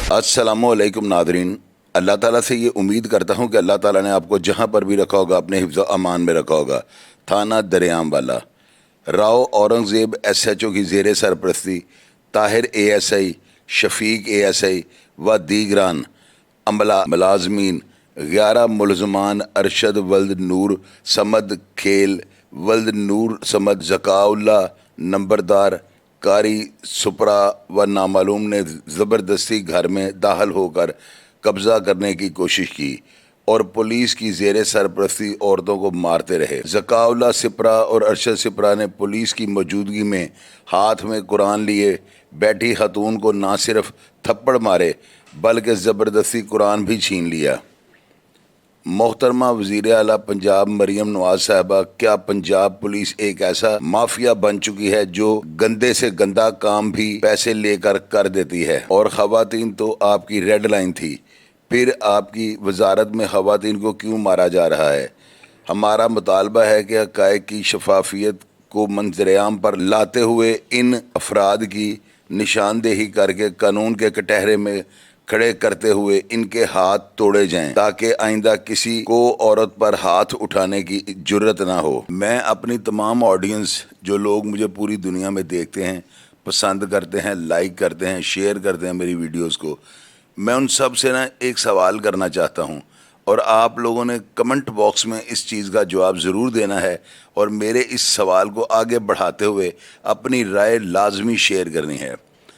अस्सलामुअलैकुम नादरीन। अल्लाह ताला से ये उम्मीद करता हूँ कि अल्लाह ताला ने आपको जहाँ पर भी रखा होगा अपने हिफ्ज़ अमान में रखा होगा। थाना दरियाम वाला राव औरंगज़ेब SHO की ज़ेर सरपरस्ती ताहिर ASI, शफ़ीक ASI व दीगरान अमला मुलाजमीन 11 मुलजमान अरशद वल्द नूर समद खेल वल्द नूर समद ज़काउल्ला नंबरदार कारी सुपरा व नामालूम ने ज़बरदस्ती घर में दाखिल होकर कब्ज़ा करने की कोशिश की और पुलिस की ज़ेर सरपरस्ती औरतों को मारते रहे। ज़काउल्ला सिपरा और अरशद सिपरा ने पुलिस की मौजूदगी में हाथ में कुरान लिए बैठी खतून को ना सिर्फ थप्पड़ मारे बल्कि ज़बरदस्ती कुरान भी छीन लिया। मोहतरमा वज़ीर आला पंजाब मरीम नवाज साहबा, क्या पंजाब पुलिस एक ऐसा माफिया बन चुकी है जो गंदे से गंदा काम भी पैसे लेकर कर देती है? और ख़वातीन तो आपकी रेड लाइन थी, फिर आपकी वजारत में ख़वातीन को क्यों मारा जा रहा है? हमारा मुतालबा है कि हक़ाइक़ की शफाफियत को मंजरेआम पर लाते हुए इन अफराद की निशानदेही करके कानून के कटहरे में खड़े करते हुए इनके हाथ तोड़े जाएं ताकि आइंदा किसी को औरत पर हाथ उठाने की जुर्रत ना हो। मैं अपनी तमाम ऑडियंस, जो लोग मुझे पूरी दुनिया में देखते हैं, पसंद करते हैं, लाइक करते हैं, शेयर करते हैं मेरी वीडियोस को, मैं उन सब से ना एक सवाल करना चाहता हूं और आप लोगों ने कमेंट बॉक्स में इस चीज़ का जवाब ज़रूर देना है और मेरे इस सवाल को आगे बढ़ाते हुए अपनी राय लाजमी शेयर करनी है।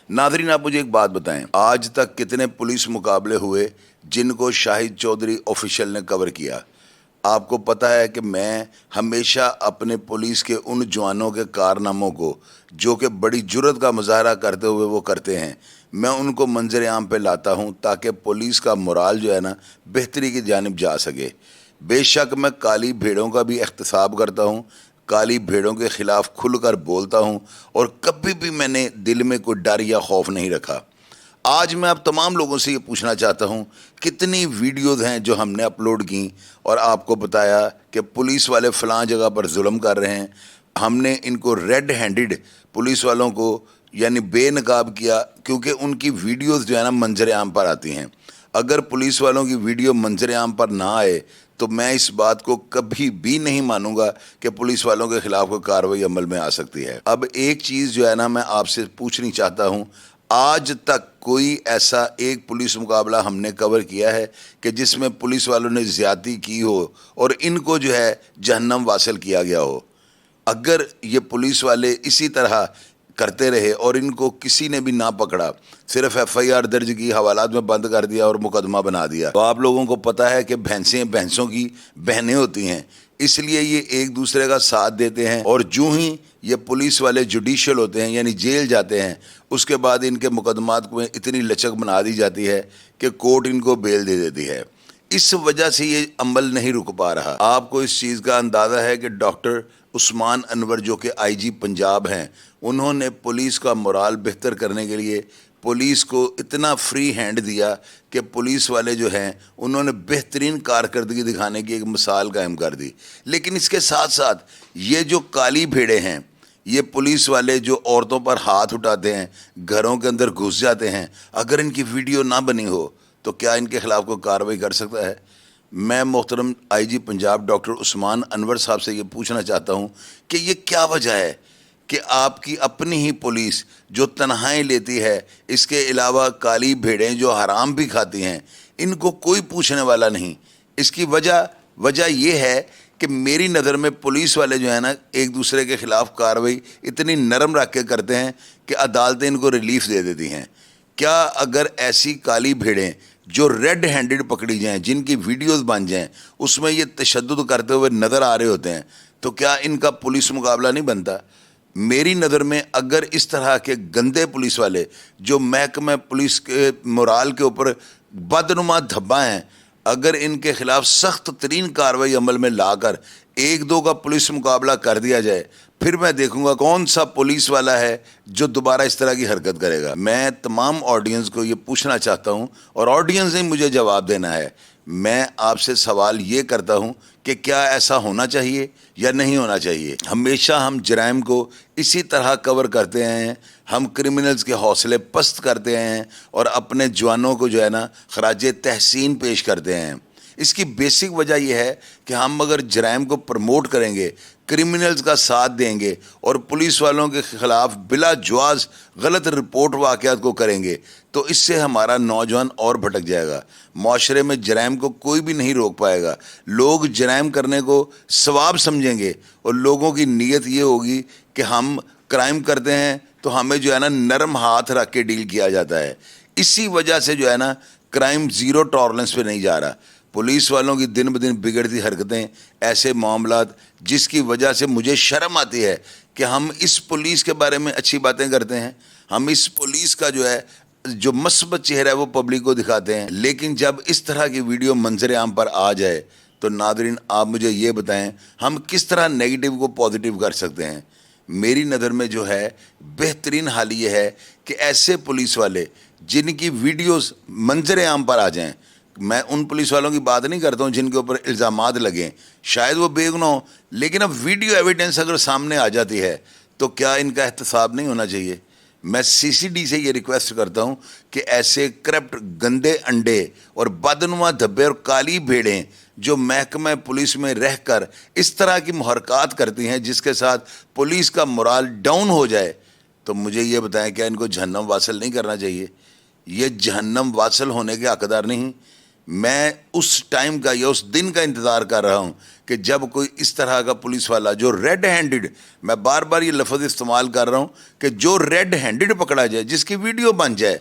नाज़रीन, आप मुझे एक बात बताएं, आज तक कितने पुलिस मुकाबले हुए जिनको शाहिद चौधरी ऑफिशियल ने कवर किया? आपको पता है कि मैं हमेशा अपने पुलिस के उन जवानों के कारनामों को जो कि बड़ी जुर्रत का मुजाहरा करते हुए वो करते हैं, मैं उनको मंजर आम पे लाता हूं ताकि पुलिस का मोराल जो है ना बेहतरी की जानिब जा सके। बेशक मैं काली भेड़ों का भी एहतसाब करता हूं, काली भेड़ों के ख़िलाफ़ खुलकर बोलता हूं और कभी भी मैंने दिल में कोई डर या खौफ नहीं रखा। आज मैं आप तमाम लोगों से ये पूछना चाहता हूं, कितनी वीडियोज़ हैं जो हमने अपलोड की और आपको बताया कि पुलिस वाले फ़लाँ जगह पर जुल्म कर रहे हैं। हमने इनको रेड हैंडेड पुलिस वालों को यानी बेनकाब किया क्योंकि उनकी वीडियोज़ जो है ना मंजर आम पर आती हैं। अगर पुलिस वालों की वीडियो मंजर आम पर ना आए तो मैं इस बात को कभी भी नहीं मानूंगा कि पुलिस वालों के खिलाफ कोई कार्रवाई अमल में आ सकती है। अब एक चीज़ जो है ना मैं आपसे पूछनी चाहता हूं, आज तक कोई ऐसा एक पुलिस मुकाबला हमने कवर किया है कि जिसमें पुलिस वालों ने ज़्यादती की हो और इनको जो है जहन्नम वासिल किया गया हो? अगर ये पुलिस वाले इसी तरह करते रहे और इनको किसी ने भी ना पकड़ा, सिर्फ FIR दर्ज की, हवालात में बंद कर दिया और मुकदमा बना दिया, तो आप लोगों को पता है कि भैंसें भैंसों की बहनें होती हैं, इसलिए ये एक दूसरे का साथ देते हैं और जो ही ये पुलिस वाले जुडिशल होते हैं यानी जेल जाते हैं, उसके बाद इनके मुकदमात को इतनी लचक बना दी जाती है कि कोर्ट इनको बेल दे देती है। इस वजह से ये अमल नहीं रुक पा रहा। आपको इस चीज़ का अंदाज़ा है कि डॉक्टर उस्मान अनवर जो कि IG पंजाब हैं, उन्होंने पुलिस का मोराल बेहतर करने के लिए पुलिस को इतना फ्री हैंड दिया कि पुलिस वाले जो हैं उन्होंने बेहतरीन कारकर्दगी दिखाने की एक मिसाल कायम कर दी। लेकिन इसके साथ साथ ये जो काली भेड़े हैं, ये पुलिस वाले जो औरतों पर हाथ उठाते हैं, घरों के अंदर घुस जाते हैं, अगर इनकी वीडियो ना बनी हो तो क्या इनके खिलाफ कोई कार्रवाई कर सकता है? मैं मोहतरम IG पंजाब डॉक्टर उस्मान अनवर साहब से ये पूछना चाहता हूँ कि ये क्या वजह है कि आपकी अपनी ही पुलिस जो तनख्वाहें लेती है, इसके अलावा काली भेड़ें जो हराम भी खाती हैं, इनको कोई पूछने वाला नहीं। इसकी वजह ये है कि मेरी नज़र में पुलिस वाले जो है ना एक दूसरे के ख़िलाफ़ कार्रवाई इतनी नरम रख के करते हैं कि अदालतें इनको रिलीफ दे देती हैं। क्या अगर ऐसी काली भेड़ें जो रेड हैंडेड पकड़ी जाएं, जिनकी वीडियोस बन जाएं, उसमें ये तशद्दुद करते हुए नज़र आ रहे होते हैं, तो क्या इनका पुलिस मुकाबला नहीं बनता? मेरी नज़र में अगर इस तरह के गंदे पुलिस वाले जो महकमा पुलिस के मोराल के ऊपर बदनुमा धब्बा हैं, अगर इनके खिलाफ सख्त तरीन कार्रवाई अमल में लाकर एक दो का पुलिस मुकाबला कर दिया जाए, फिर मैं देखूंगा कौन सा पुलिस वाला है जो दोबारा इस तरह की हरकत करेगा। मैं तमाम ऑडियंस को ये पूछना चाहता हूँ और ऑडियंस ने मुझे जवाब देना है। मैं आपसे सवाल ये करता हूँ कि क्या ऐसा होना चाहिए या नहीं होना चाहिए? हमेशा हम जराइम को इसी तरह कवर करते हैं, ہم کرمنلز کے حوصلے پست کرتے ہیں اور اپنے جوانوں کو جو ہے نا خراج تحسین پیش کرتے ہیں. اس کی بیسک وجہ یہ ہے کہ ہم اگر جرائم کو پروموٹ کریں گے، کرمنلز کا ساتھ دیں گے اور پولیس والوں کے خلاف بلا جواز غلط رپورٹ واقعات کو کریں گے تو اس سے ہمارا نوجوان اور بھٹک جائے گا. معاشرے میں جرائم کو کوئی بھی نہیں روک پائے گا. لوگ جرائم کرنے کو ثواب سمجھیں گے اور لوگوں کی نیت یہ ہوگی کہ ہم کرائم کرتے ہیں تو ہمیں جو ہے نا نرم ہاتھ رکھ کے ڈیل کیا جاتا ہے. اسی وجہ سے جو ہے نا کرائم زیرو ٹالرنس پہ نہیں جا رہا. پولیس والوں کی دن بدن بگڑتی حرکتیں، ایسے معاملات جس کی وجہ سے مجھے شرم آتی ہے کہ ہم اس پولیس کے بارے میں اچھی باتیں کرتے ہیں، ہم اس پولیس کا جو ہے جو مثبت چہرہ ہے وہ پبلک کو دکھاتے ہیں، لیکن جب اس طرح کی ویڈیو منظر عام پر آ جائے تو ناظرین آپ مجھے یہ بتائیں ہم کس طرح نیگیٹو کو پازیٹیو کر سکتے ہیں. میری نظر میں جو ہے بہترین حال یہ ہے کہ ایسے پولیس والے جن کی ویڈیوز منظر عام پر آ جائیں، میں ان پولیس والوں کی بات نہیں کرتا ہوں جن کے اوپر الزامات لگیں، شاید وہ بے گناہ ہوں، لیکن اب ویڈیو ایویڈنس اگر سامنے آ جاتی ہے تو کیا ان کا احتساب نہیں ہونا چاہیے؟ میں سی سی ڈی سے یہ ریکویسٹ کرتا ہوں کہ ایسے کرپٹ گندے انڈے اور بدنما دھبے اور کالی بھیڑیں جو محکمہ پولیس میں رہ کر اس طرح کی محرکات کرتی ہیں جس کے ساتھ پولیس کا مورال ڈاؤن ہو جائے، تو مجھے یہ بتائیں کیا ان کو جہنم واصل نہیں کرنا چاہیے؟ یہ جہنم واصل ہونے کے حقدار نہیں. میں اس ٹائم کا یا اس دن کا انتظار کر رہا ہوں کہ جب کوئی اس طرح کا پولیس والا جو ریڈ ہینڈڈ، میں بار بار یہ لفظ استعمال کر رہا ہوں کہ جو ریڈ ہینڈڈ پکڑا جائے، جس کی ویڈیو بن جائے،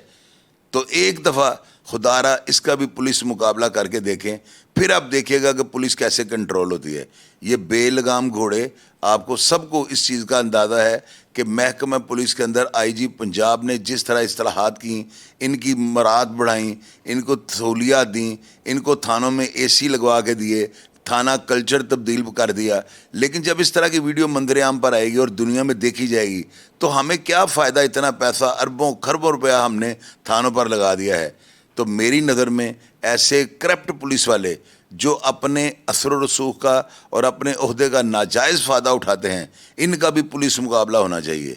تو ایک دفعہ خدا را اس کا بھی پولیس مقابلہ کر کے دیکھیں، پھر آپ دیکھیے گا کہ پولیس کیسے کنٹرول ہوتی ہے. یہ بے لگام گھوڑے، آپ کو سب کو اس چیز کا اندازہ ہے کہ محکمہ پولیس کے اندر آئی جی پنجاب نے جس طرح اصلاحات کیں، ان کی مراد بڑھائیں، ان کو سہولیات دیں، ان کو تھانوں میں اے سی لگوا کے دیے، تھانہ کلچر تبدیل کر دیا. لیکن جب اس طرح کی ویڈیو منظر عام پر آئے گی اور دنیا میں دیکھی جائے گی تو ہمیں کیا فائدہ؟ اتنا پیسہ اربوں خربوں روپیہ ہم نے تھانوں پر لگا دیا ہے. تو میری نظر میں ایسے کرپٹ پولیس والے جو اپنے اثر و رسوخ کا اور اپنے عہدے کا ناجائز فائدہ اٹھاتے ہیں، ان کا بھی پولیس مقابلہ ہونا چاہیے.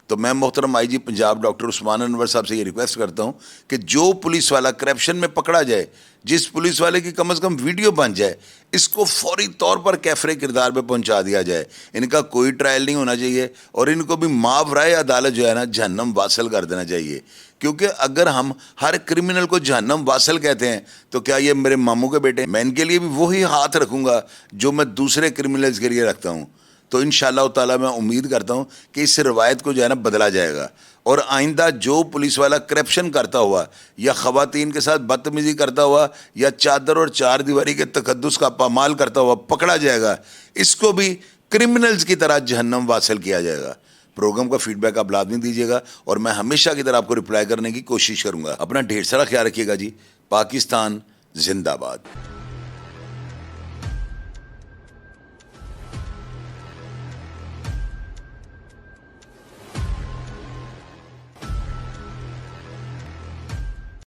تو میں محترم آئی جی پنجاب ڈاکٹر عثمان انور صاحب سے یہ ریکویسٹ کرتا ہوں کہ جو پولیس والا کرپشن میں پکڑا جائے، جس پولیس والے کی کم از کم ویڈیو بن جائے، اس کو فوری طور پر کیفرے کردار پہ پہنچا دیا جائے. ان کا کوئی ٹرائل نہیں ہونا چاہیے اور ان کو بھی ماورائے عدالت جو ہے نا جہنم واصل کر دینا چاہیے. کیونکہ اگر ہم ہر کرمنل کو جہنم واصل کہتے ہیں تو کیا یہ میرے ماموں کے بیٹے؟ میں ان کے لیے بھی وہی ہاتھ رکھوں گا جو میں دوسرے کرمنلز کے لیے رکھتا ہوں. تو انشاءاللہ تعالیٰ میں امید کرتا ہوں کہ اس روایت کو جو ہے نا بدلا جائے گا اور آئندہ جو پولیس والا کرپشن کرتا ہوا یا خواتین کے ساتھ بدتمیزی کرتا ہوا یا چادر اور چار دیواری کے تقدس کا پامال کرتا ہوا پکڑا جائے گا، اس کو بھی کرمنلز کی طرح جہنم واصل کیا جائے گا. پروگرام کا فیڈ بیک آپ لازمی دیجیے گا اور میں ہمیشہ کی طرح آپ کو رپلائی کرنے کی کوشش کروں گا. اپنا ڈھیر سارا خیال رکھیے گا جی. پاکستان زندہ باد.